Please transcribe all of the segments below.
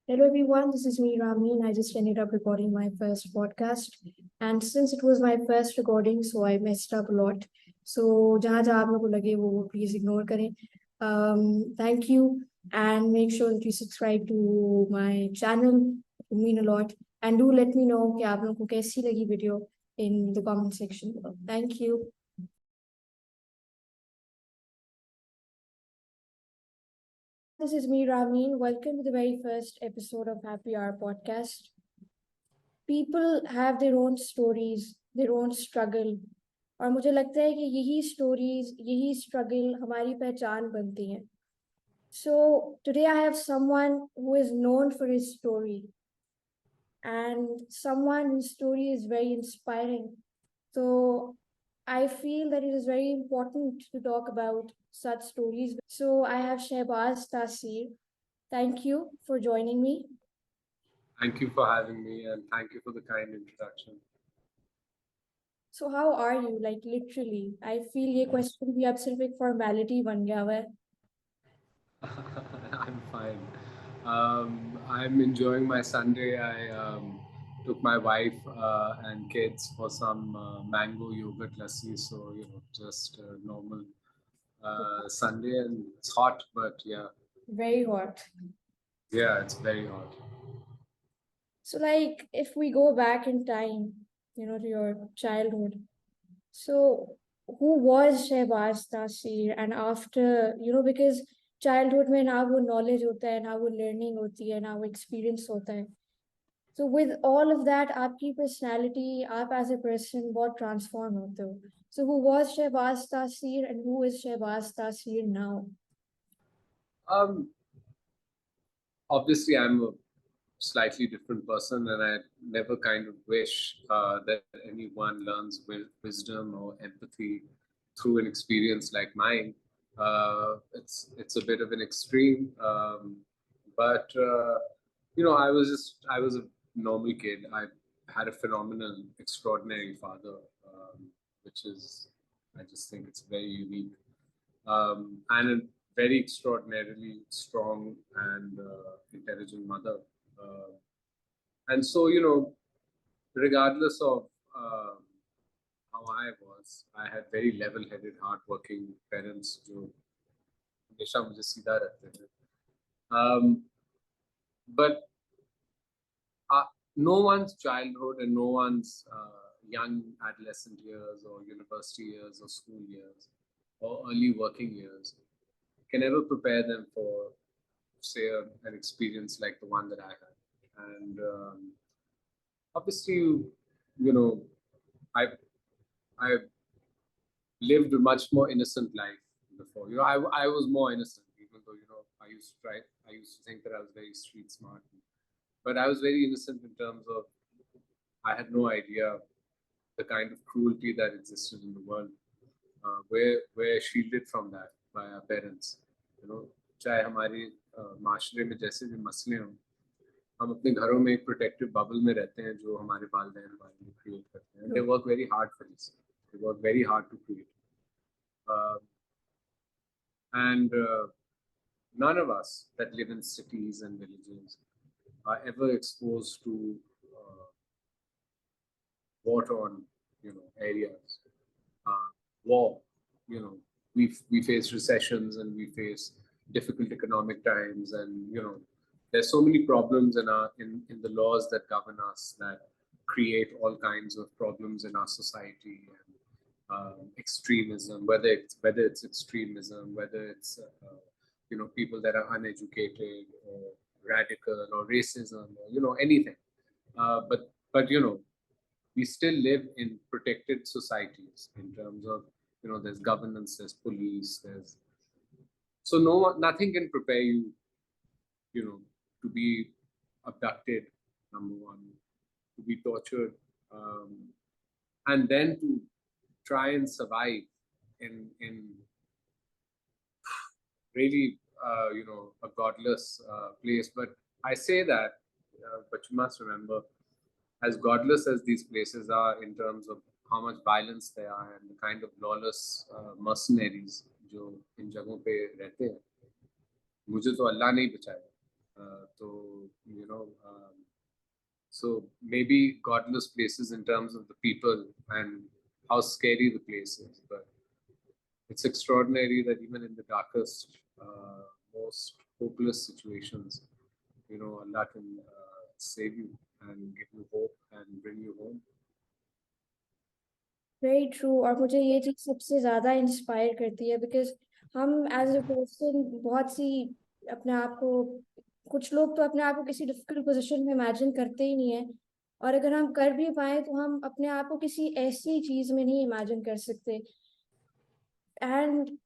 Hello everyone, this is me Ramin. I just ended up recording my first podcast, and since it was my first recording, so I messed up a lot. So जहाँ जहाँ आप लोगों को लगे वो please ignore करें. Thank you and make sure that you subscribe to my channel. It would mean a lot. And do let me know कि आप लोगों को कैसी लगी video in the comment section below. Thank you. This is me Ramin. Welcome to the very first episode of Happy Hour podcast. People have their own stories, their own struggle, और मुझे लगता है कि यही स्टोरीज यही struggle हमारी पहचान बनती हैं. So today I have someone who is known for his story and someone whose story is very inspiring. So I feel that it is very important to talk about such stories. So I have Shahbaz Taseer. Thank you for joining me. Thank you for having me and thank you for the kind introduction. So how are you? Like literally, I feel ये question भी अब सिर्फ एक formality बन गया हुआ है. I'm fine. I'm enjoying my Sunday. I took my wife and kids for some mango yogurt lassi. So, just normal Sunday, and it's hot, but yeah. Very hot. Yeah, it's very hot. So like if we go back in time, to your childhood. So who was Shehbaz Taseer? And after, because childhood में ना वो knowledge होता है, ना वो learning होती है, ना वो experience होता है. So with all of that, आपकी personality, आप as a person बहुत transform होते हो. So who was Shehbaz Taseer and who is Shehbaz Taseer now? Um, Obviously, I'm a slightly different person, and I never kind of wish that anyone learns wisdom or empathy through an experience like mine. It's a bit of an extreme, but I was a normal kid. I had a phenomenal, extraordinary father, which is I just think it's very unique, and a very extraordinarily strong and intelligent mother. Uh, and so, regardless of how I was, I had very level-headed, hardworking parents जो हमेशा मुझे सीधा रखते थे. Um, but no one's childhood and no one's young adolescent years or university years or school years or early working years can ever prepare them for, say, an experience like the one that I had. And obviously, you know, I I lived a much more innocent life before. I was more innocent, even though I used to think that I was very street smart, but I was very innocent in terms of I had no idea the kind of cruelty that existed in the world. We're shielded from that by our parents. चाहे हमारी माशरे में जैसे भी मसले हों, हम अपने घरों में एक प्रोटेक्टिव बबल में रहते हैं जो हमारे वालिदैन हमारे लिए क्रिएट करते हैं. They work very hard for this. They work very hard to create. Uh, and none of us that live in cities and villages are ever exposed to war-torn, areas. War, you know, we face recessions and we face difficult economic times, and there's so many problems in the laws that govern us that create all kinds of problems in our society, and extremism, whether it's extremism, whether it's people that are uneducated or radical or racism or anything. But we still live in protected societies in terms of there's governance, there's police, there's so nothing can prepare you to be abducted, number one, to be tortured, um, and then to try and survive in really a godless place. But I say that, but you must remember, as godless as these places are in terms of how much violence they are and the kind of lawless mercenaries जो इन जगहों पे रहते हैं, मुझे तो अल्लाह नहीं बचाएगा. तो So maybe godless places in terms of the people and how scary the place is, but it's extraordinary that even in the darkest, most hopeless situations, Allah can save you and give you hope and bring you home. Very true. और मुझे ये चीज़ सबसे ज़्यादा inspire करती है, because हम as a person बहुत सी अपने आप को, कुछ लोग तो अपने आप को किसी डिफिकल्ट पोजीशन में इमेजिन करते ही नहीं है, और अगर हम कर भी पाए तो हम अपने आप को किसी ऐसी चीज़ में नहीं इमेजिन कर सकते। एंड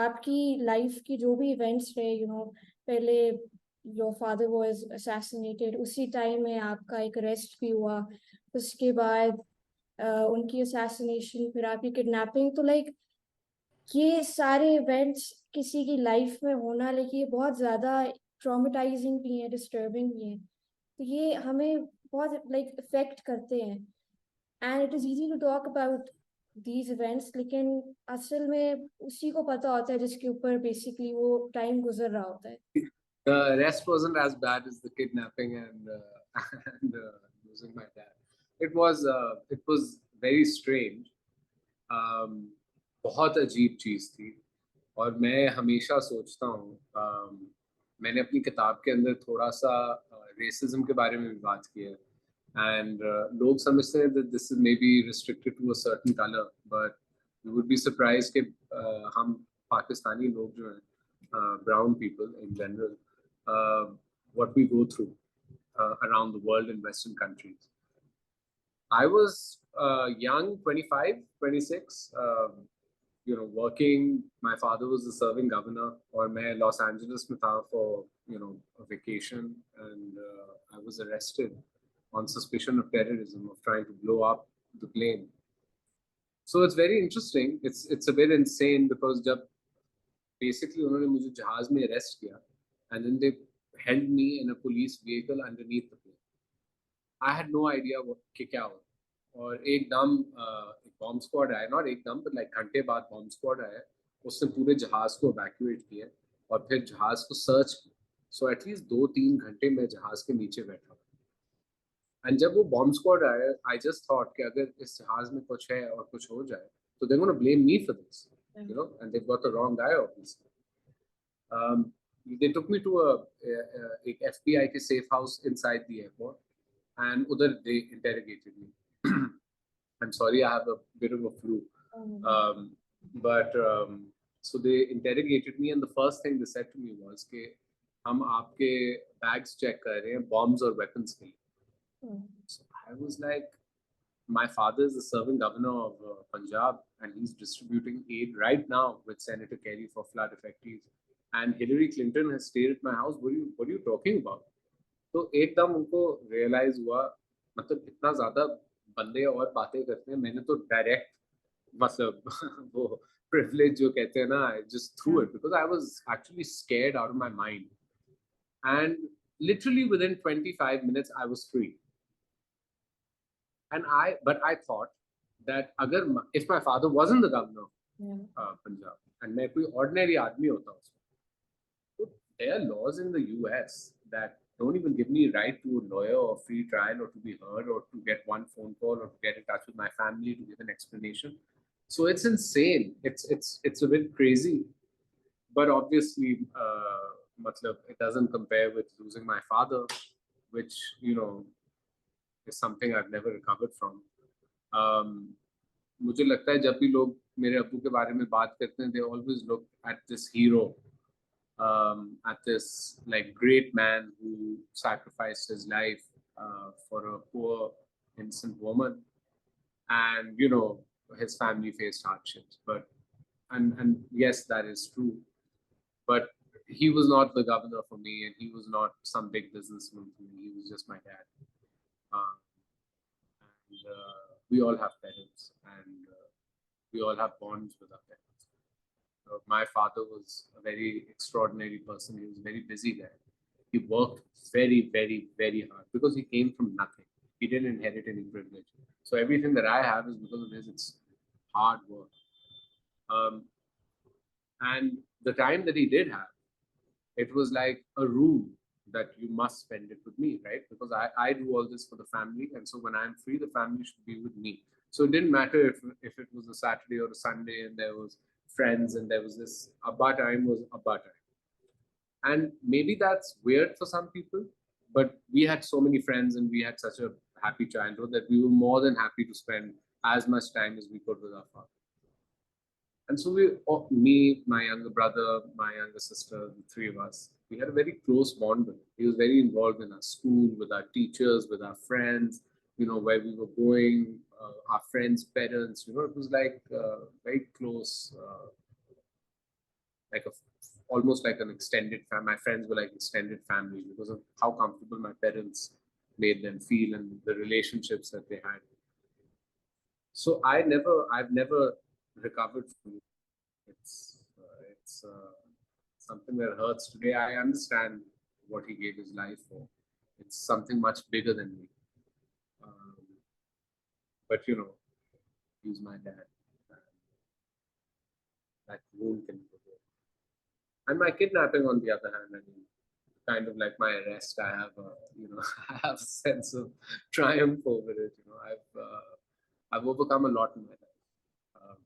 आपकी लाइफ की जो भी इवेंट्स रहे, पहले योर फादर वाज असैसिनेटेड, उसी टाइम में आपका एक अरेस्ट भी हुआ, उसके बाद उनकी असैसिनेशन, फिर आपकी किडनैपिंग, तो लाइक ये सारे इवेंट्स किसी की लाइफ में होना, लेकिन ये बहुत ज़्यादा ट्रॉमेटाइजिंग भी है, डिस्टर्बिंग भी है, तो ये हमें बहुत लाइक इफेक्ट करते हैं। And it is easy to talk about these events, लेकिन असल में उसी को पता होता है जिसके ऊपर बेसिकली वो टाइम गुजर रहा होता है। The rest wasn't as bad as the kidnapping and and losing my dad. It was very strange. बहुत अजीब चीज़ थी और मैं हमेशा सोचता हूँ, मैंने अपनी किताब के अंदर थोड़ा सा रेसिज्म के बारे में भी बात की है एंड लोग समझते हैं that this is maybe restricted to a certain color, but you would be surprised कि हम पाकिस्तानी लोग जो हैं, brown people in general, what we go through around the world in Western countries. I was young, 25, 26, working. My father was the serving governor, or मैं Los Angeles में था for, a vacation, and I was arrested on suspicion of terrorism, of trying to blow up the plane. So it's very interesting. It's a bit insane because जब basically उन्होंने मुझे जहाज में arrest किया, and then they held me in a police vehicle underneath the plane. I had no idea कि क्या हो, और एकदम एक बॉम्ब स्क्वाड आया, नॉट एकदम बट लाइक घंटे बाद बॉम्ब स्क्वाड आया, उसने पूरे जहाज को इवैक्यूएट किया और फिर जहाज को सर्च किया। सो एटलीस्ट 2-3 घंटे मैं जहाज के नीचे बैठा। एंड जब वो बॉम्ब स्क्वाड आया, आई जस्ट थॉट कि अगर इस जहाज में कुछ है और कुछ हो जाए तो they gonna blame me for this, and they got the wrong guy obviously. they took me to a FBI के safe house inside the airport, and udhar they interrogated me. I'm sorry, I have a bit of a flu. Um, but so they interrogated me, and the first thing they said to me was कि हम आपके bags check कर रहे हैं bombs और weapons के लिए. So I was like, my father is the serving governor of Punjab, and he's distributing aid right now with Senator Kerry for flood affectees. And Hillary Clinton has stayed at my house. What are you talking about? तो एकदम उनको realise हुआ, मतलब इतना ज्यादा बंदे और बातें करते हैं। मैंने तो डायरेक्ट, मतलब वो privilege जो कहते हैं ना, I just threw it because I was actually scared out of my mind. And literally within 25 minutes I was free. But I thought that अगर if my father wasn't the governor of Punjab and मैं कोई ordinary आदमी होता उसमें, so there are laws in the US that don't even give me right to a lawyer or free trial or to be heard or to get one phone call or to get in touch with my family to give an explanation. So it's insane. It's a bit crazy, but obviously, matlab, it doesn't compare with losing my father, which is something I've never recovered from. मुझे लगता है जब भी लोग मेरे अब्बू के बारे में बात करते हैं, they always look at this hero, at this like great man who sacrificed his life for a poor innocent woman, and his family faced hardships. But and yes, that is true. But he was not the governor for me, and he was not some big businessman for me. He was just my dad. Uh, and we all have parents, and we all have bonds with our parents. My father was a very extraordinary person. He was a very busy guy. He worked very, very, very hard because he came from nothing. He didn't inherit any privilege. So everything that I have is because of his. It's hard work. Um, and the time that he did have, it was like a rule that you must spend it with me, right? Because I do all this for the family, and so when I'm free, the family should be with me. So it didn't matter if it was a Saturday or a Sunday and there was friends and there was this Abba time was Abba time. And maybe that's weird for some people, but we had so many friends and we had such a happy childhood that we were more than happy to spend as much time as we could with our father. And so me, my younger brother, my younger sister, the three of us, we had a very close bond with him. He was very involved in our school, with our teachers, with our friends, where we were going, our friends' parents, it was like very close, like almost like an extended family. My friends were like extended family because of how comfortable my parents made them feel and the relationships that they had. So I've never recovered from it. It's something that hurts today. I understand what he gave his life for. It's something much bigger than me. Um, but he's my dad. That wound can go there. And my kidnapping, on the other hand, I mean, kind of like my arrest, I have a I have a sense of triumph over it. I've overcome a lot in my life. Um,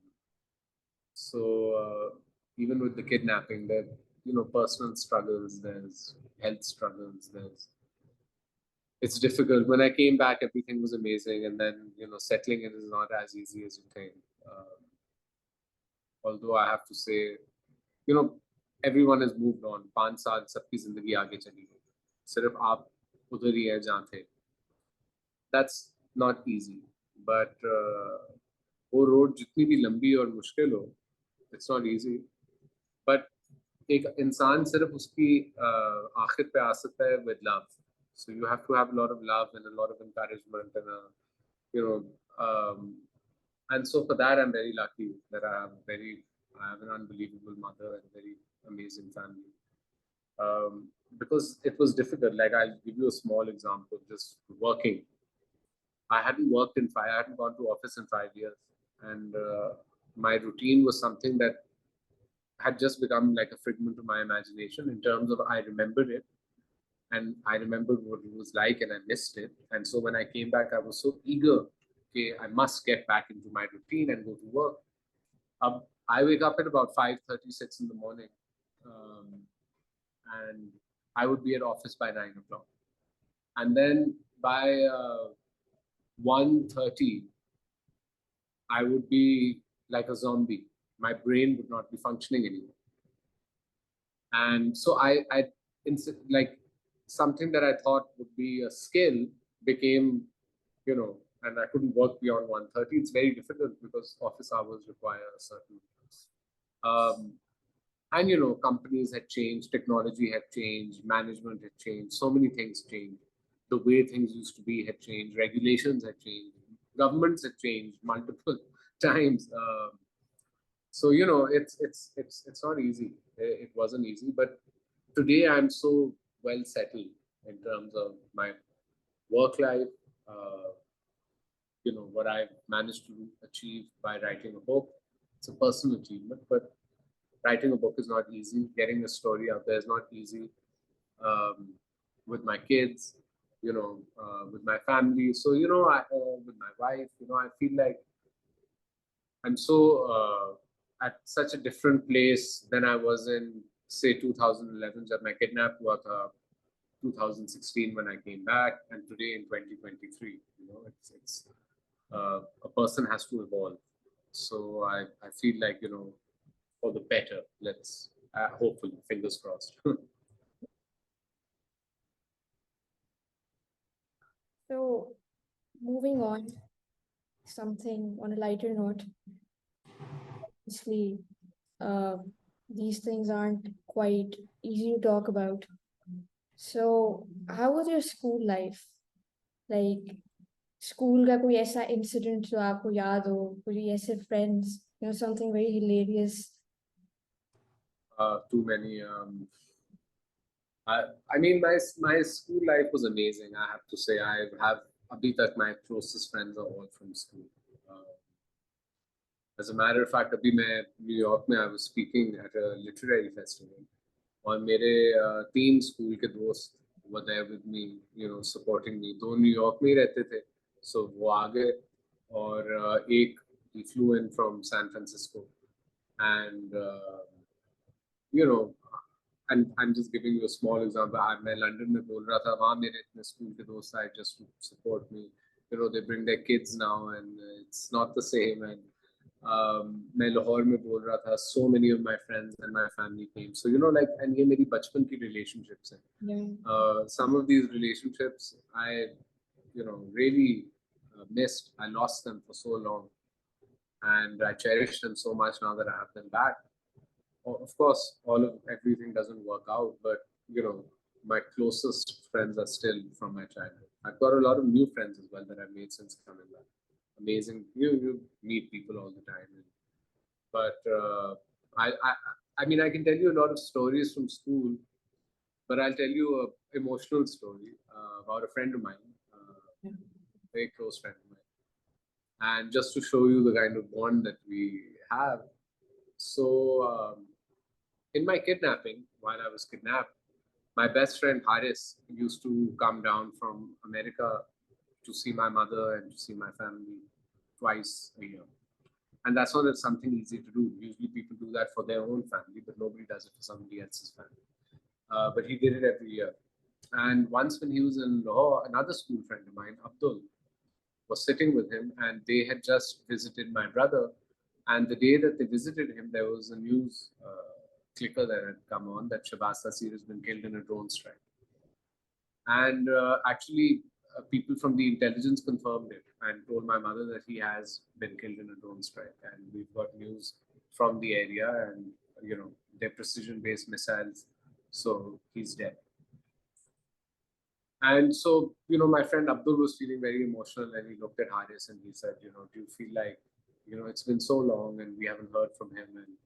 so even with the kidnapping, there personal struggles, there's health struggles, there's it's difficult. When I came back, everything was amazing, and then settling in is not as easy as you think. Although I have to say, you know, everyone has moved on. 5 साल सबकी जिंदगी आगे चली गई. सिर्फ आप उधर ही हैं जहाँ थे. That's not easy, but वो रोड जितनी भी लंबी और मुश्किल हो, it's not easy. But एक इंसान सिर्फ उसकी आखिर पे आ सकता है with love. So you have to have a lot of love and a lot of encouragement and you know um, and so for that I'm very lucky that I have an unbelievable mother and a very amazing family. Because it was difficult. Like I'll give you a small example. Just working, I hadn't gone to office in 5 years, and my routine was something that had just become like a figment of my imagination in terms of I remembered it and I remembered what it was like and I missed it. And so when I came back, I was so eager. Okay, I must get back into my routine and go to work. I wake up at about 5:36 in the morning, um, and I would be at office by 9 o'clock. And then by 1:30, I would be like a zombie. My brain would not be functioning anymore. And so like something that I thought would be a skill became, and I couldn't work beyond 1:30. It's very difficult because office hours require a certain, um, and companies had changed, technology had changed, management had changed, so many things changed. The way things used to be had changed, regulations had changed, governments had changed multiple times. So it's not easy. It wasn't easy, but today I'm so well settled in terms of my work life. Uh, what I've managed to achieve by writing a book. It's a personal achievement, but writing a book is not easy. Getting a story out there is not easy. Um, with my kids, with my family. So with my wife, I feel like I'm so at such a different place than I was in say 2011 जब मैं kidnapped हुआ था, 2016 when I came back, and today in 2023. It's a person has to evolve. So I feel like for the better. Let's hopefully fingers crossed. So, moving on, something on a lighter note. Obviously, uh, these things aren't quite easy to talk about. So, how was your school life? Like, school का कोई ऐसा incident जो आपको याद हो, कोई ऐसे friends, something very hilarious? Too many. I, I mean, my school life was amazing. I have to say, I have abhi tak my closest friends are all from school. Uh, as a matter of fact, abhi मैं New York में I was speaking at a literary festival, और मेरे 3 school के दोस्त were there with me, supporting me. दो New York में ही रहते थे, so वो आ गए, और एक he flew in from San Francisco, and you know, and I'm just giving you a small example. मैं लंदन में बोल रहा था, वहाँ मेरे इतने स्कूल के दोस्त आए just to support me. They bring their kids now, and it's not the same. And मैं लाहौर में बोल रहा था, so many of my friends and my family came. So like, and ये मेरी बचपन की relationships हैं. Yeah. Some of these relationships I, really missed. I lost them for so long, and I cherish them so much now that I have them back. Of course, all of everything doesn't work out, but my closest friends are still from my childhood. I've got a lot of new friends as well that I've made since coming back. Amazing. You meet people all the time, but I mean, I can tell you a lot of stories from school, but I'll tell you a emotional story about a friend of mine, very close friend of mine, and just to show you the kind of bond that we have. So. In my kidnapping, while I was kidnapped, my best friend Haris used to come down from America to see my mother and to see my family twice a year. And that's not something easy to do. Usually people do that for their own family, but nobody does it for somebody else's family. But he did it every year. And once when he was in Lahore, another school friend of mine, Abdul, was sitting with him, and they had just visited my brother. And the day that they visited him, there was a news clicker that had come on that Shahbaz Taseer has been killed in a drone strike. And actually, people from the intelligence confirmed it and told my mother that he has been killed in a drone strike. And we've got news from the area, and they're precision-based missiles, so he's dead. And so, my friend Abdul was feeling very emotional, and he looked at Haris and he said, do you feel like, it's been so long and we haven't heard from him, and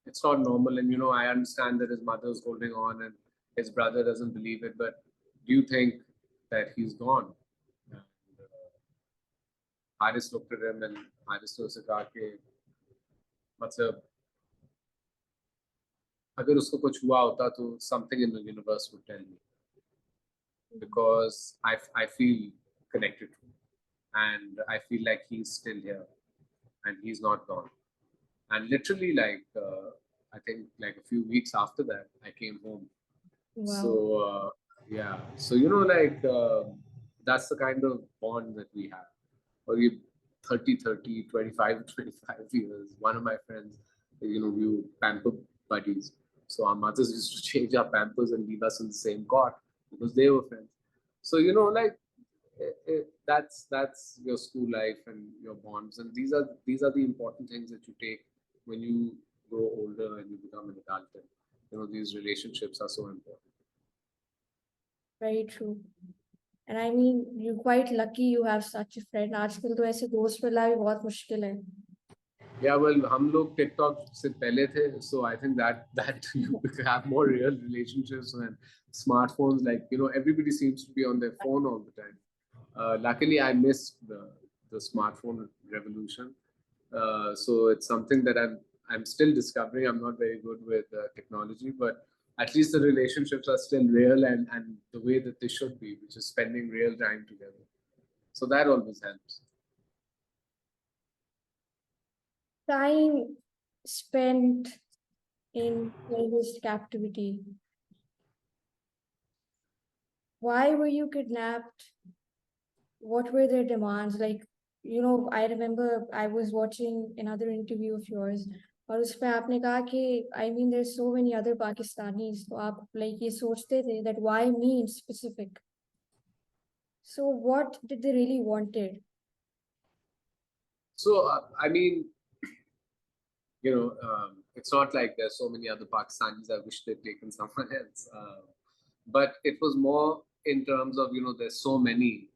it's not normal. And, I understand that his mother's holding on and his brother doesn't believe it, but do you think that he's gone? And Haris looked at him, and Haris ने उसे कहा कि मतलब अगर उसको कुछ हुआ होता तो something in the universe would tell me, because I feel connected to him, and I feel like he's still here and he's not gone. And literally, like, I think like a few weeks after that, I came home. Wow. So, yeah. So, like, that's the kind of bond that we have. Or you 30, 25 years. One of my friends, we were pamper buddies. So our mothers used to change our pampers and leave us in the same cot because they were friends. So, like, that's your school life and your bonds, and these are the important things that you take when you grow older and you become an adult. And these relationships are so important. Very true. And I mean, you're quite lucky you have such a friend. आजकल तो ऐसे दोस्त मिलना भी बहुत मुश्किल है. Yeah, well, हम लोग TikTok से पहले थे, so I think that you have more real relationships and smartphones. Like, everybody seems to be on their phone all the time. Luckily, I missed the smartphone revolution, so it's something that I'm still discovering. I'm not very good with technology, but at least the relationships are still real, and the way that they should be, which is spending real time together. So that always helps. Time spent in terrorist captivity. Why were you kidnapped? What were their demands? Like, I remember I was watching another interview of yours, और उसमें आपने कहा कि I mean there's so many other Pakistanis, तो आप like ये सोचते थे that why me in specific? So what did they really wanted? So I mean, it's not like there's so many other Pakistanis. I wish they'd taken someone else. But it was more in terms of, there's so many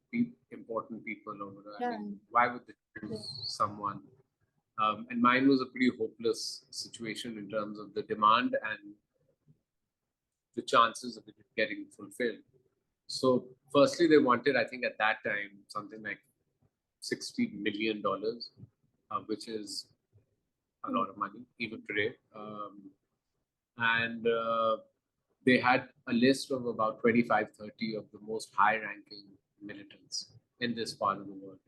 important people over there. I mean, why would they choose someone? And mine was a pretty hopeless situation in terms of the demand and the chances of it getting fulfilled. So, firstly, they wanted, I think at that time, something like $60 million, which is a lot of money even today. And they had a list of about 25, 30 of the most high ranking militants in this part of the world.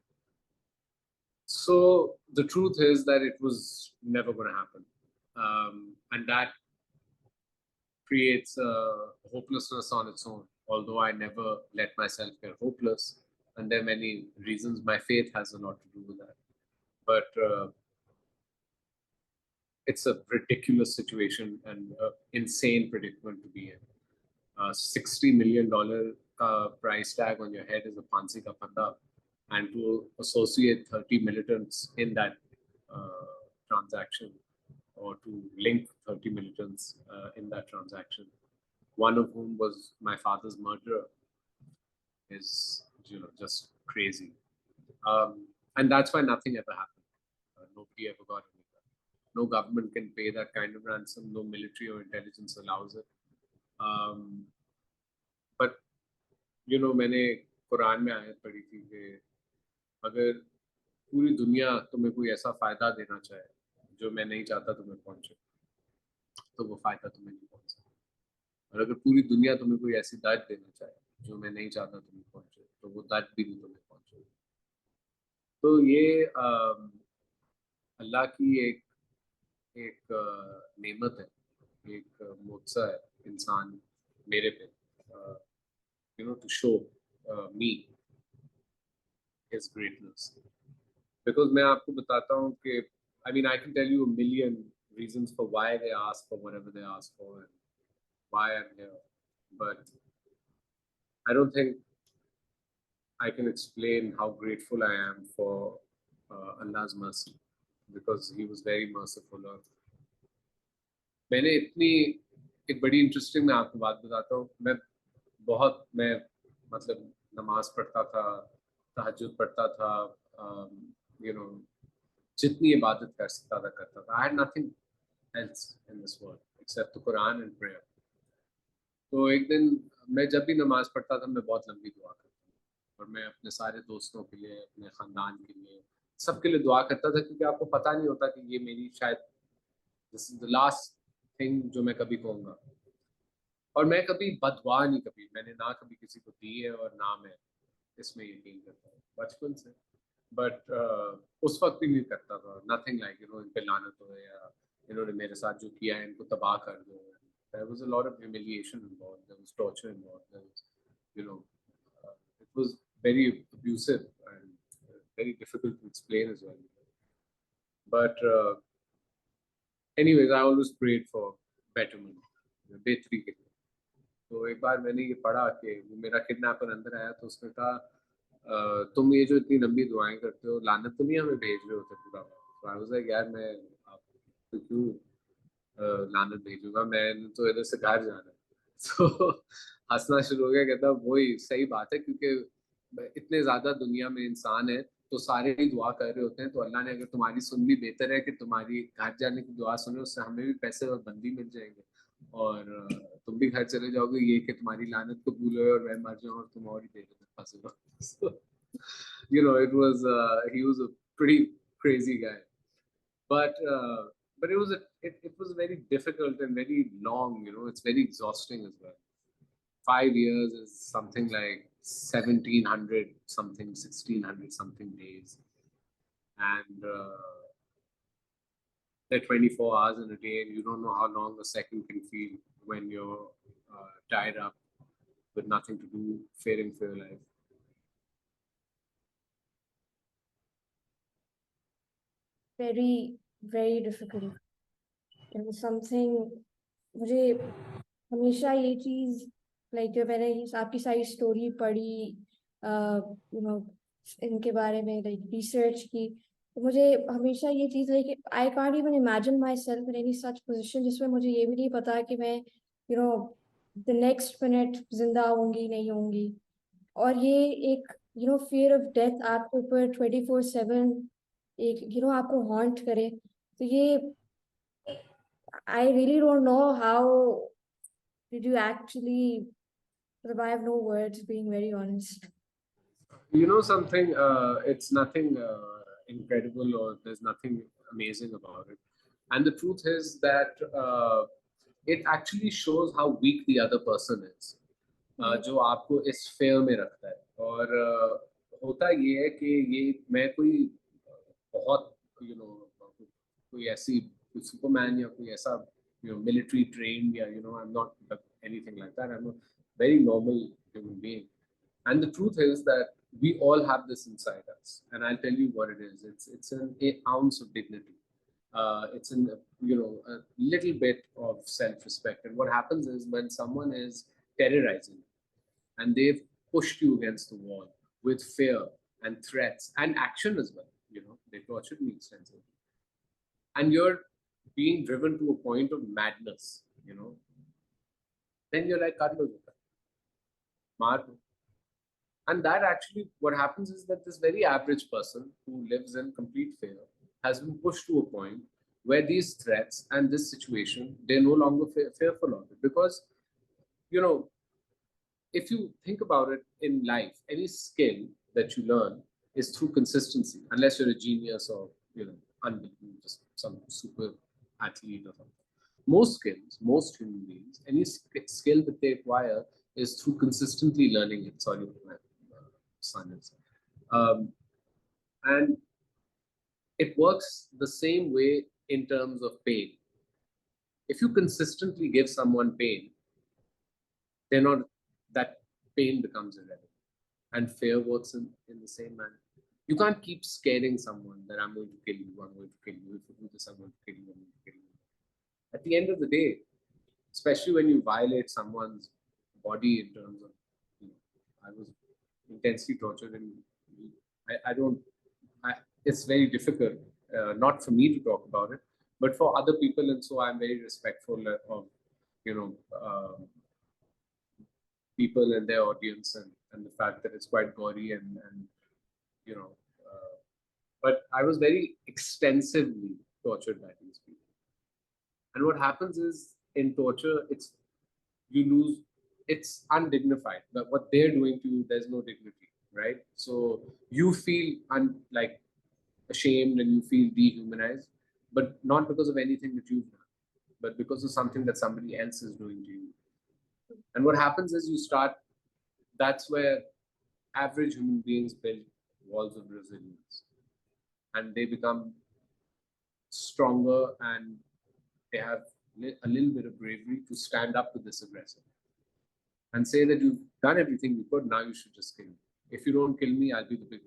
So the truth is that it was never going to happen. And that creates a hopelessness on its own, although I never let myself get hopeless. And there are many reasons. My faith has a lot to do with that. But it's a ridiculous situation and insane predicament to be in. $60 million price tag on your head is a fancy ka panda, and to associate 30 militants in that transaction, or to link 30 militants in that transaction, one of whom was my father's murderer, is just crazy. And that's why nothing ever happened. Nobody ever got anything. No government can pay that kind of ransom. No military or intelligence allows it. But मैंने कुरान में आयत पढ़ी थी कि अगर पूरी दुनिया तुम्हें कोई ऐसा फायदा देना चाहे जो मैं नहीं चाहता तुम्हें पहुंचे, तो वो फायदा तुम्हें नहीं पहुंच सकता। और अगर पूरी दुनिया तुम्हें कोई ऐसी दर्द देना चाहे जो मैं नहीं चाहता तुम्हें पहुंचे, तो वो दर्द भी नहीं तुम्हें पहुंचे। तो ये अल्लाह की एक एक नेमत है, एक मुआवजा है इंसान मेरे पे, to show me his greatness. Because मैं आपको बताता हूँ कि I mean I can tell you a million reasons for why they ask for whatever they ask for and why I'm here, but I don't think I can explain how grateful I am for Allah's mercy, because He was very merciful. और मैंने इतनी एक बड़ी interesting मैं आपको बात बताता हूँ। मैं मतलब नमाज पढ़ता था, तहज्जुद पढ़ता था, जितनी इबादत कर सकता था करता था। I had nothing else in this world except the Quran and prayer. तो एक दिन मैं जब भी नमाज पढ़ता था, मैं बहुत लंबी दुआ करता था, और मैं अपने सारे दोस्तों के लिए, अपने ख़ानदान के लिए, सबके लिए दुआ करता था, क्योंकि आपको पता नहीं होता कि ये मेरी शायद this is the last thing जो मैं कभी कहूँगा। और मैं कभी बददुआ नहीं, कभी मैंने ना कभी किसी को दी है और ना मैं इसमें यकीन करता हूँ बचपन से। बट उस वक्त भी नहीं करता था, नथिंग लाइक इन पे लानत हो या इन्होंने मेरे साथ जो किया है इनको तबाह कर दो। There was a lot of humiliation involved. There was torture involved. There was, it was very abusive and very difficult to explain as well. But anyways, I always prayed for betterment, बेहतरी के लिए। तो एक बार मैंने ये पढ़ा कि वो मेरा किडनैपर अंदर आया, तो उसने कहा तुम ये जो इतनी लंबी दुआएं करते हो, लानत तो नहीं हमें भेज रहे होते पूरा। तो आई वाज लाइक यार मैं आपको क्यों लानत भेजूंगा, मैंने तो इधर से घर जाना है। तो हंसना शुरू हो गया, कहता वही सही बात है, क्योंकि इतने ज्यादा दुनिया में इंसान है तो सारे ही दुआ कर रहे होते हैं, तो अल्लाह ने अगर तुम्हारी सुन ली, बेहतर है कि तुम्हारी घर जाने की दुआ सुने, उससे हमें भी पैसे और बंदी मिल जाएंगे और तुम भी घर चले जाओगे, ये कि तुम्हारी लानत कबूल हो और मैं मर जाऊं और तुम और ही देर में फंसे रहो। it was he was a pretty crazy guy, but it was very difficult and very long. It's very exhausting as well. 5 years is something like 1700 something, 1600 something days, and there are 24 hours in a day, and you don't know how long a second can feel when you're tied up with nothing to do, fearing for your life. Very, very difficult. It was something, मुझे हमेशा ये चीज, like जब मैंने आपकी सारी story पढ़ी, you know इनके बारे में लाइक रिसर्च की, तो मुझे हमेशा ये चीज, like I can't even imagine my self in any such position जिसमें मुझे ये भी नहीं पता कि मैं द नेक्स्ट मिनट जिंदा होंगी नहीं होंगी। और ये एक फियर ऑफ डेथ आपके ऊपर 24/7 एक आपको हॉन्ट करे, तो ये I really don't know how did you actually survive. No words, being very honest. Something, it's nothing incredible, or there's nothing amazing about it. And the truth is that it actually shows how weak the other person is, Right. जो आपको इस fair में रखता है. और होता ये है कि ये मैं कोई बहुत कोई ऐसी कोई सुपरमैन या कोई ऐसा मिलिट्री ट्रेन या I am not anything like that. I am a very normal human being. And the truth is that we all have this inside us. And I'll tell you what it is. It's an ounce of dignity. It's in a little bit of self-respect. And what happens is when someone is terrorizing and they've pushed you against the wall with fear and threats and action as well, they tortured me extensively, and you're being driven to a point of madness, then you're like, "Kar lo beta, maar do." And that actually, what happens is that this very average person who lives in complete fear has been pushed to a point where these threats and this situation, they're no longer fearful of it. Because, you know, if you think about it in life, any skill that you learn is through consistency, unless you're a genius or, just some super athlete or something. Most skills, most human beings, any skill that they acquire is through consistently learning it. Sorry, my son is. Um, and it works the same way in terms of pain. If you consistently give someone pain, they're not, that pain becomes irrelevant. And fear works in the same manner. You can't keep scaring someone that I'm going to kill you, I'm going to kill you, if you do this, I'm going to kill you, I'm going to kill you. At the end of the day, especially when you violate someone's body in terms of, I was intensely tortured, and I don't, it's very difficult, not for me to talk about it, but for other people, and so I'm very respectful of, you know, people and their audience, and the fact that it's quite gory and you know, but I was very extensively tortured by these people. And what happens is in torture, you lose, it's undignified. But what they're doing to you, there's no dignity, right? So you feel like ashamed and you feel dehumanized, but not because of anything that you've done, but because of something that somebody else is doing to you. And what happens is you start, that's where average human beings build walls of resilience, and they become stronger, and they have a little bit of bravery to stand up to this aggressor and say that you've done everything you could, now you should just kill me. If you don't kill me, I'll be the big,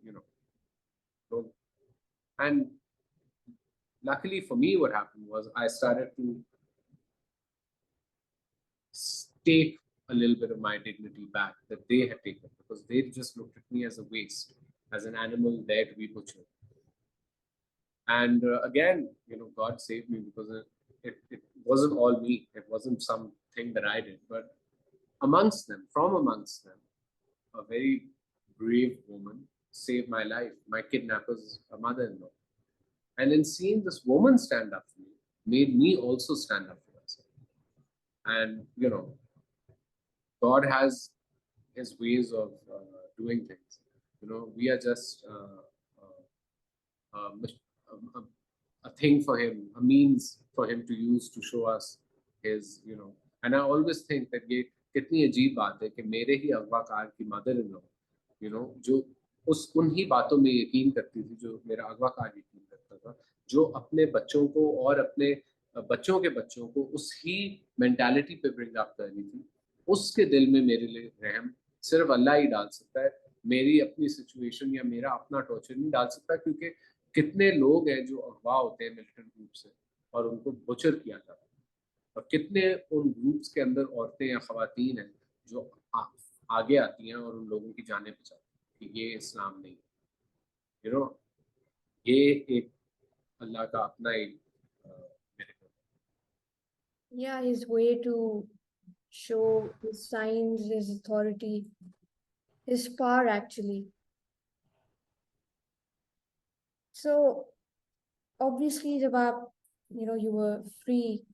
don't. And luckily for me, what happened was I started to take a little bit of my dignity back that they had taken, because they just looked at me as a waste, as an animal there to be butchered. And again, God saved me, because it wasn't all me. It wasn't something that I did, but from amongst them, a very brave woman saved my life. My kidnapper's a mother-in-law. And in seeing this woman stand up for me, made me also stand up for myself. And, God has his ways of doing things. We are just a, a thing for him, a means for him to use to show us his. And I always think that ये कितनी अजीब बात है कि मेरे ही अगवाकार की mother in law, जो उस उन्हीं बातों में यकीन करती थी जो मेरा अगवाकार यकीन करता था, जो अपने बच्चों को और अपने बच्चों के बच्चों को उस ही मेंटालिटी पे ब्रिंग अप कर रही थी. उसके दिल में मेरे लिए रहम सिर्फ अल्लाह ही डाल सकता है. मेरी अपनी सिचुएशन या मेरा अपना टॉर्चर नहीं डाल सकता, क्योंकि कितने लोग हैं जो अगवा होते हैं मिलिटेंट ग्रुप से और उनको बुचर किया जाता है, और कितने उन ग्रुप्स के अंदर औरतें या खवातीन हैं जो आगे आती हैं और उन लोगों की जानें बचाती हैं कि ये इस्लाम नहीं, यू नो ये एक अल्लाह का अपना एक miracle. Yeah, his way to show his signs, his authority, his power actually. So obviously जब आप you were free,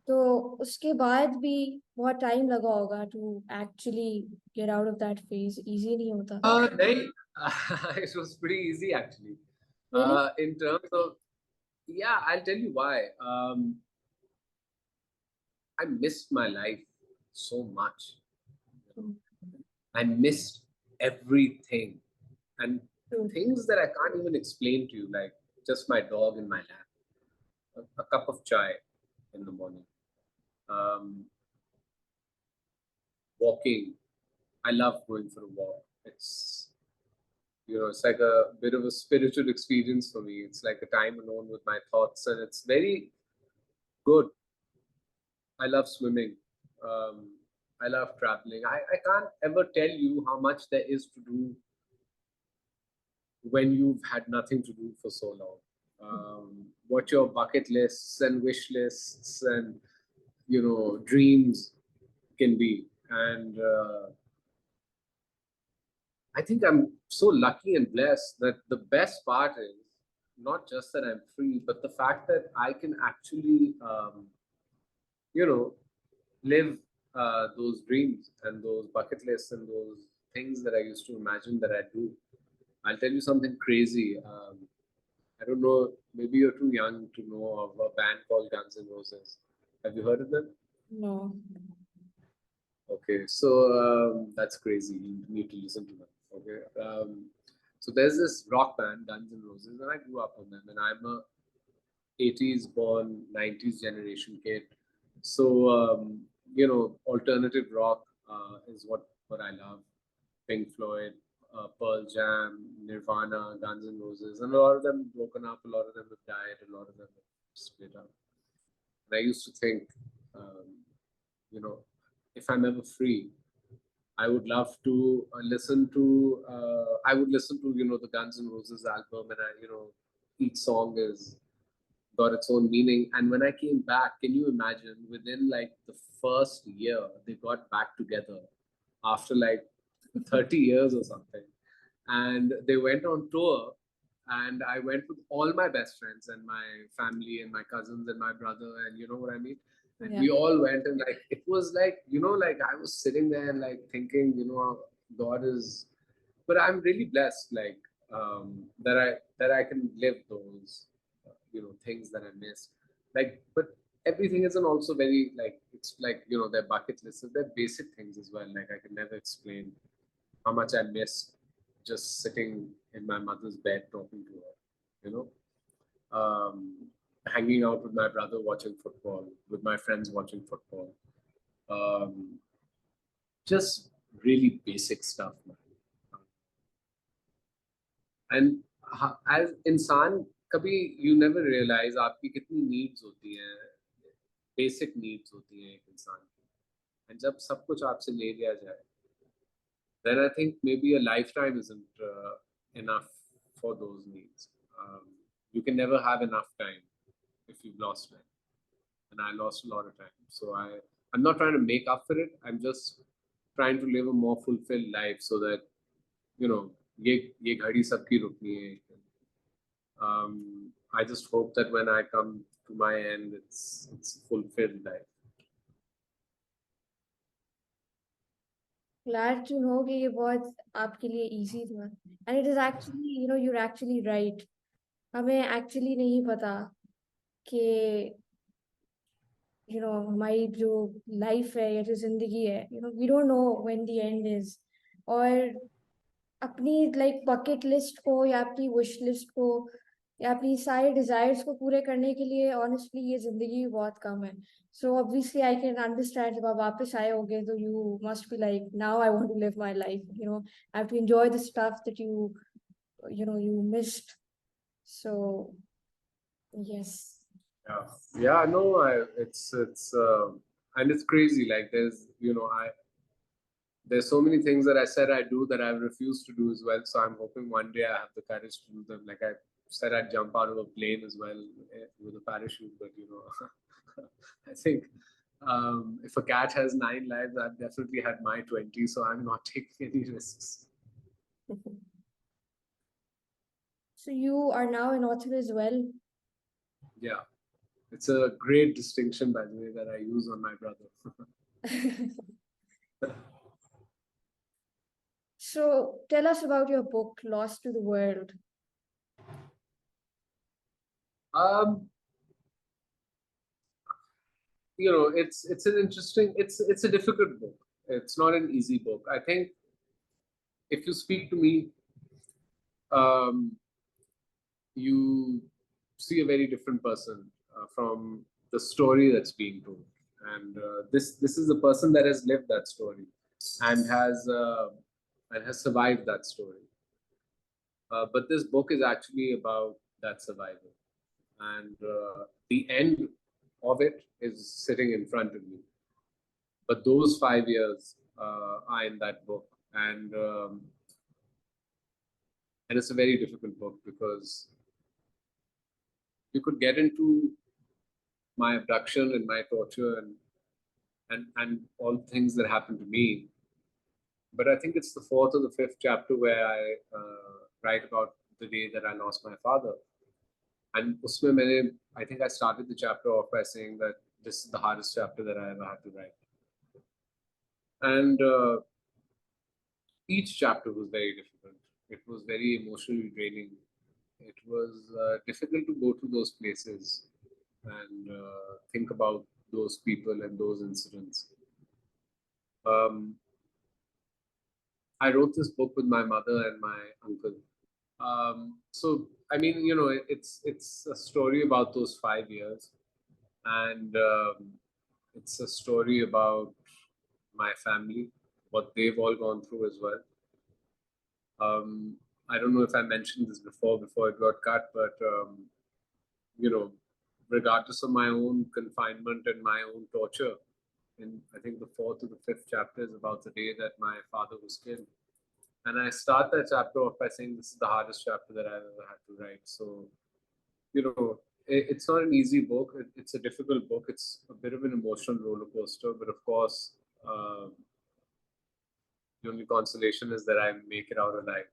तो उसके बाद भी बहुत टाइम लगा होगा to actually get out of that phase. Easy नहीं होता. Nahin, it was pretty easy actually. Really? In terms of, yeah, I'll tell you why. I missed my life so much. You know, Mm. I missed everything, and True. things that I can't even explain to you, like just my dog in my lap, a cup of chai in the morning, um, walking. I love going for a walk. It's like a bit of a spiritual experience for me. It's like a time alone with my thoughts, and it's very good. I love swimming. Um, I love traveling. I can't ever tell you how much there is to do when you've had nothing to do for so long. What your bucket lists and wish lists and dreams can be. And I think I'm so lucky and blessed that the best part is not just that I'm free, but the fact that I can actually, you know, live those dreams and those bucket lists and those things that I used to imagine that I do. I'll tell you something crazy. I don't know, maybe you're too young to know of a band called Guns N' Roses. Have you heard of them? No. Okay, so that's crazy. You need to listen to them. Okay, so there's this rock band, Guns N' Roses, and I grew up on them. And I'm a 80s born, 90s generation kid. So alternative rock is what I love. Pink Floyd, Pearl Jam, Nirvana, Guns N' Roses, and a lot of them broken up. A lot of them have died. A lot of them have split up. And I used to think, um, you know, if I'm ever free, I would love to listen to. I would listen to the Guns N' Roses album, and each song is got its own meaning. And when I came back, can you imagine? Within like the first year, they got back together after like 30 years or something, and they went on tour. And I went with all my best friends and my family and my cousins and my brother, and you know what I mean. And Yeah. we all went, and like it was like like I was sitting there and like thinking, God is, but I'm really blessed, like that I can live those things that I miss, like. But everything isn't also very like, it's like their bucket list, so they're basic things as well. Like I can never explain how much I miss just sitting in my mother's bed talking to her, you know, um, hanging out with my brother watching football, with my friends watching football. Um, just really basic stuff, man. And as इंसान कभी you never realize आपकी कितनी needs होती हैं, basic needs होती हैं एक इंसान की, and जब सब कुछ आपसे ले लिया जाए, then I think maybe a lifetime isn't enough for those needs. Um, you can never have enough time if you've lost time, and I lost a lot of time. So I'm not trying to make up for it. I'm just trying to live a more fulfilled life so that ये घड़ी सबकी रुकनी है. I just hope that when I come to my end, it's fulfilled life. Glad to know कि ये बहुत आपके लिए easy था. And it is actually, you're actually right. हमें actually नहीं पता कि हमारी जो life है या जो जिंदगी है, we don't know when the end is. और अपनी like bucket list को या अपनी wish list को या अपनी सारे desires को पूरे करने के लिए honestly ये जिंदगी बहुत कम है. So obviously I can understand जब आप वापस आए होगे तो you must be like, now I want to live my life. I have to enjoy the stuff that you missed. So yes. Yeah, yeah, no, and it's crazy. Like there's so many things that I said I do that I've refused to do as well. So I'm hoping one day I have the courage to do them. Like I said, I'd jump out of a plane as well with a parachute, but I think if a cat has 9 lives, I've definitely had my 20, so I'm not taking any risks. So you are now an author as well. Yeah, it's a great distinction, by the way, that I use on my brother. So tell us about your book, Lost to the World. um, it's an interesting, it's a difficult book. It's not an easy book. I think if you speak to me, um, you see a very different person from the story that's being told. And this is a person that has lived that story and has survived that story. But this book is actually about that survival, and the end of it is sitting in front of me. But those 5 years are in that book, and it's a very difficult book because you could get into my abduction and my torture and all the things that happened to me. But I think it's the fourth or the fifth chapter where I write about the day that I lost my father. And usme maine, I think I started the chapter off by saying that this is the hardest chapter that I ever had to write. And each chapter was very difficult. It was very emotionally draining. It was difficult to go to those places and think about those people and those incidents. Um, I wrote this book with my mother and my uncle. So I mean, it's a story about those 5 years, and it's a story about my family, what they've all gone through as well. Um, I don't know if I mentioned this before it got cut, but you know, regardless of my own confinement and my own torture, in I think the fourth or the fifth chapter is about the day that my father was killed. And I start that chapter off by saying this is the hardest chapter that I've ever had to write. So, it's not an easy book. It's a difficult book. It's a bit of an emotional roller coaster. But of course, the only consolation is that I make it out alive.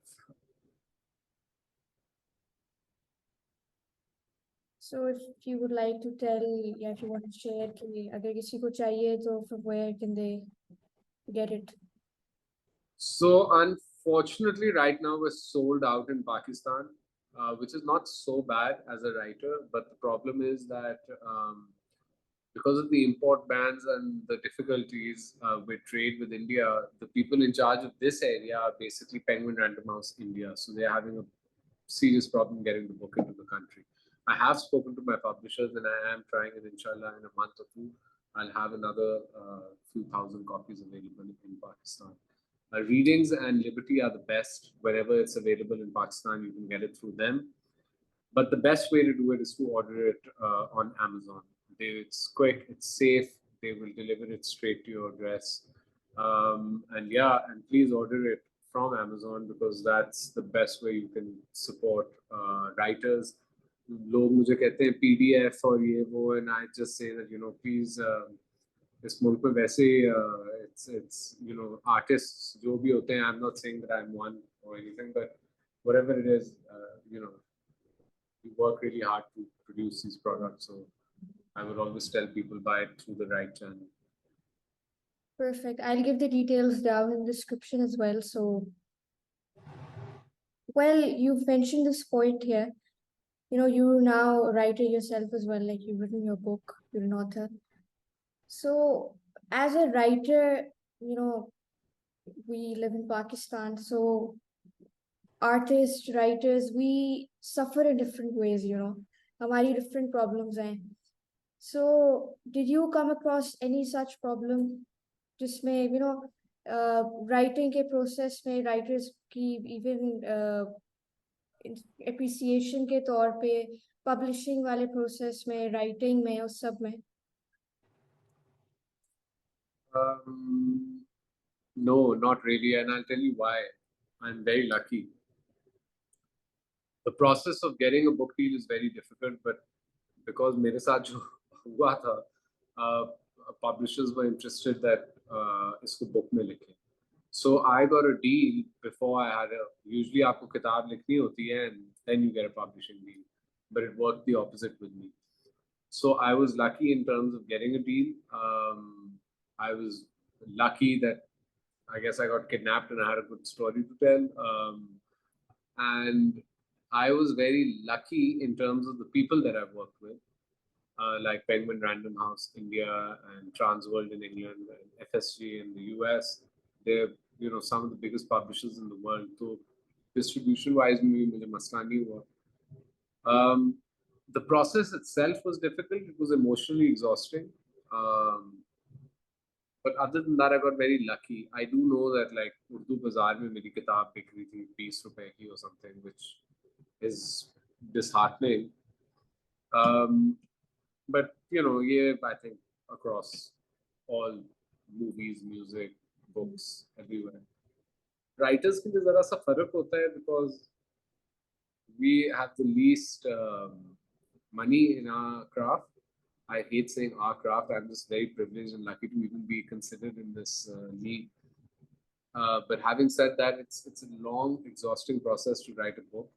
So if you would like to tell, या if you want to share कि अगर किसी को चाहिए तो from where can they get it? So, unfortunately, right now we're sold out in Pakistan, which is not so bad as a writer. But the problem is that because of the import bans and the difficulties with trade with India, the people in charge of this area are basically Penguin Random House India. So they're having a serious problem getting the book into the country. I have spoken to my publishers and I am trying it, inshallah, in a month or two. I'll have another few thousand copies available in Pakistan. Readings and Liberty are the best. Wherever it's available in Pakistan, you can get it through them. But the best way to do it is to order it on Amazon. It's quick, it's safe. They will deliver it straight to your address. And yeah, and please order it from Amazon because that's the best way you can support writers. लोग मुझे कहते हैं PDF और ये वो, and I just say that please, इस मुल्क में वैसे it's artists जो भी होते हैं, I'm not saying that I'm one or anything, but whatever it is, we work really hard to produce these products. So I would always tell people buy it through the right channel. Perfect. I'll give the details down in the description as well. So, well, you've mentioned this point here. You're now a writer yourself as well, like you've written your book, you're an author. So, as a writer, you know, we live in Pakistan, so artists, writers, we suffer in different ways. हमारी different problems हैं. So, did you come across any such problem? जिसमें writing के process में writers की even appreciation के तौर पे publishing वाले process में writing में उस सब में No, not really, and I'll tell you why. I'm very lucky. The process of getting a book deal is very difficult, but because मेरे साथ जो हुआ था, publishers were interested that इसको book में लिखें. So I got a deal before I had a. Usually आपको किताब लिखनी होती है and then you get a publishing deal, but it worked the opposite with me. So I was lucky in terms of getting a deal. I was lucky that I guess I got kidnapped and I had a good story to tell. And I was very lucky in terms of the people that I've worked with. like Penguin Random House India and Transworld in England and FSG in the US. They're some of the biggest publishers in the world. So distribution wise, मुझे मसला नहीं हुआ. Um, the process itself was difficult. It was emotionally exhausting. Um, but other than that, I got very lucky. I do know that like Urdu Bazaar में मेरी किताब बिक रही थी 20 रुपए की or something, which is disheartening. Um, but yeah, I think across all movies, music, books, everywhere. Writers के लिए जरा सा फर्क होता है because we have the least money in our craft. I hate saying our craft. I'm just very privileged and lucky to even be considered in this league. But having said that, it's a long, exhausting process to write a book.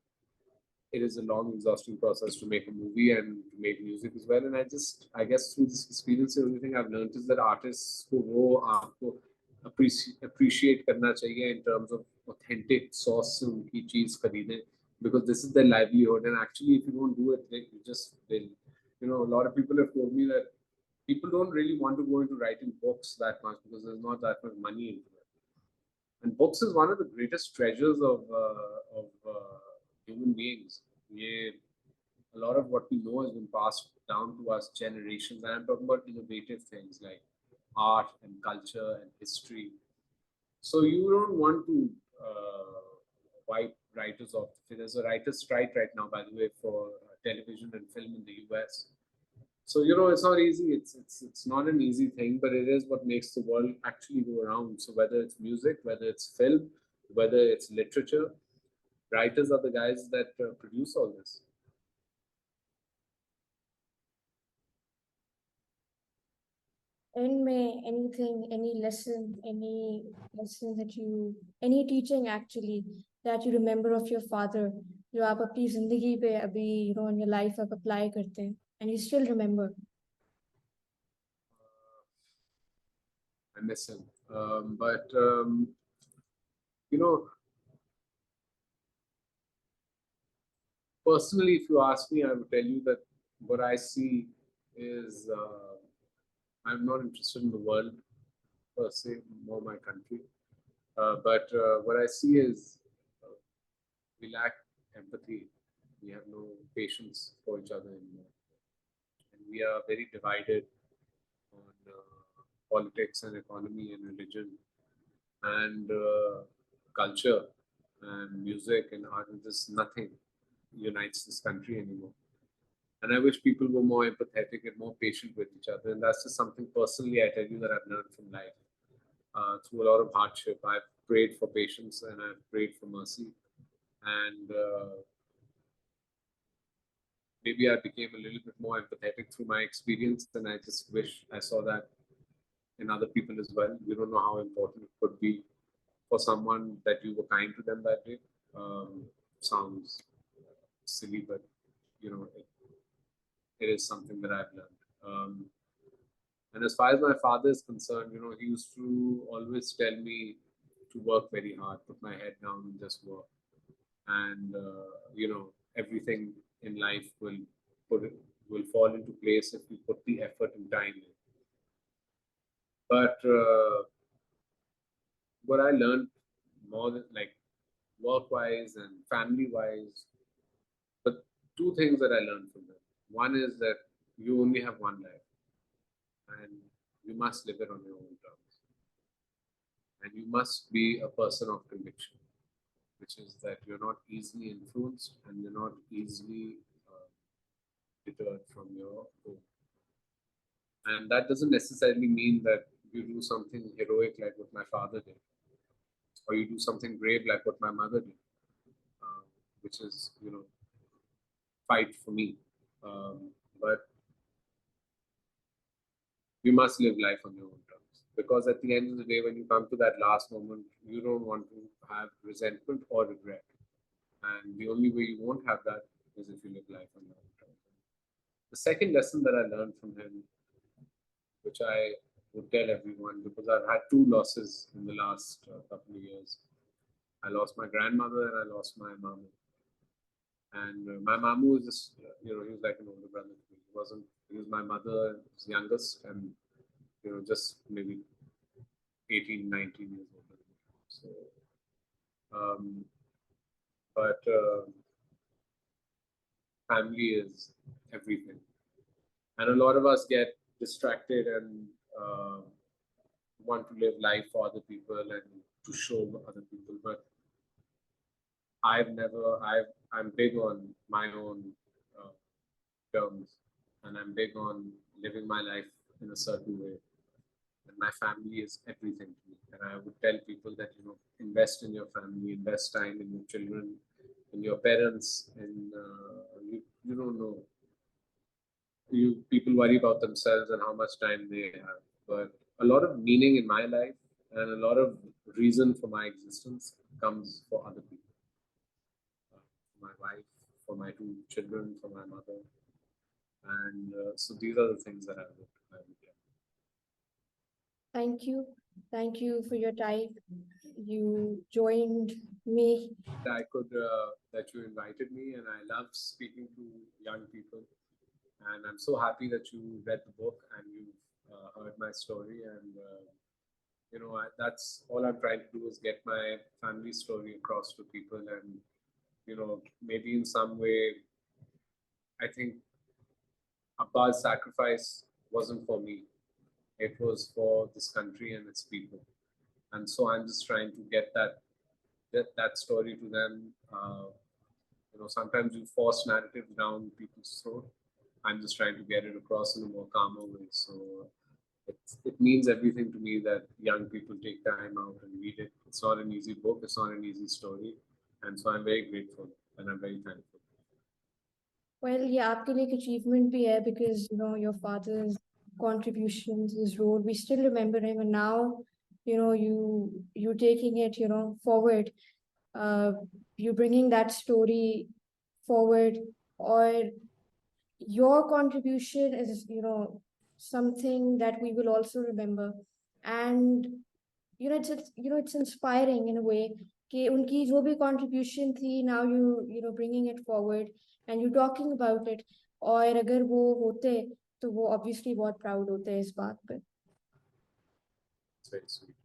It is a long, exhausting process to make a movie and to make music as well. And I guess through this experience, the only thing I've learned is that artists को वो आपको appreciate करना चाहिए in terms of authentic source से उनकी चीज खरीदें, because this is their livelihood. And actually, if you don't do it, you just will. A lot of people have told me that people don't really want to go into writing books that much because there's not that much money into it. And books is one of the greatest treasures of human beings. Yeah, a lot of what we know has been passed down to us generations. And I'm talking about innovative things like art and culture and history. So you don't want to wipe writers off. There's a writer's strike right now, by the way, for television and film in the US. So it's not easy. It's not an easy thing, but it is what makes the world actually go around. So whether it's music, whether it's film, whether it's literature, writers are the guys that produce all this. And may anything, any lesson that any teaching actually that you remember of your father, जो आप अपनी जिंदगी पे अभी in your life आप apply करते हैं and you still remember. I miss him. But you know, personally, if you ask me, I would tell you that what I see is I'm not interested in the world per se, more my country. But what I see is uh, we lack empathy. We have no patience for each other anymore. And we are very divided on politics and economy and religion and culture and music and art. And just nothing unites this country anymore. And I wish people were more empathetic and more patient with each other. And that's just something personally I tell you that I've learned from life. Through a lot of hardship, I've prayed for patience and I've prayed for mercy. And maybe I became a little bit more empathetic through my experience. And I just wish I saw that in other people as well. You don't know how important it could be for someone that you were kind to them that day. Sounds silly, but it is something that I've learned. And as far as my father is concerned, he used to always tell me to work very hard, put my head down and just work. And everything in life put it, will fall into place if you put the effort and time in. But what I learned more than like work-wise and family-wise, but two things that I learned from them. One is that you only have one life, and you must live it on your own terms, and you must be a person of conviction, which is that you're not easily influenced and you're not easily deterred from your goal. And that doesn't necessarily mean that you do something heroic like what my father did, or you do something brave like what my mother did, uh, which is, fight for me. But you must live life on your own terms. Because at the end of the day, when you come to that last moment, you don't want to have resentment or regret. And the only way you won't have that is if you live life on your own terms. The second lesson that I learned from him, which I would tell everyone, because I've had two losses in the last couple of years. I lost my grandmother and I lost my mom. And my mamu was just, he was like an older brother to me. He was my mother, his youngest, and, just maybe 18, 19 years older than me. So, um, but family is everything. And a lot of us get distracted and uh, want to live life for other people and to show other people. But I'm big on my own uh, terms, and I'm big on living my life in a certain way. And my family is everything to me. And I would tell people that, invest in your family, invest time in your children, in your parents, and you don't know. You people worry about themselves and how much time they have, but a lot of meaning in my life and a lot of reason for my existence comes for other people, for my wife, for my two children, for my mother, and so these are the things that I would tell. Thank you. Thank you for your time. You joined me. That you invited me, and I love speaking to young people, and I'm so happy that you read the book and you've heard my story, and that's all I'm trying to do is get my family story across to people, and maybe in some way, I think Abba's sacrifice wasn't for me; it was for this country and its people, and so I'm just trying to get that story to them. Sometimes you force narratives down people's throat. I'm just trying to get it across in a more calmer way. So it means everything to me that young people take time out and read it. It's not an easy book. It's not an easy story, and so I'm very grateful and I'm very thankful. Well, ये आपके लिए एक achievement भी है because your father's contributions, his role, we still remember him, and now you taking it forward, uh, you bringing that story forward, or your contribution is something that we will also remember, and it's inspiring in a way कि उनकी जो भी contribution थी, now you bringing it forward and you talking about it, और अगर वो होते तो वो obviously बहुत proud होते हैं इस बात पे. It's very sweet.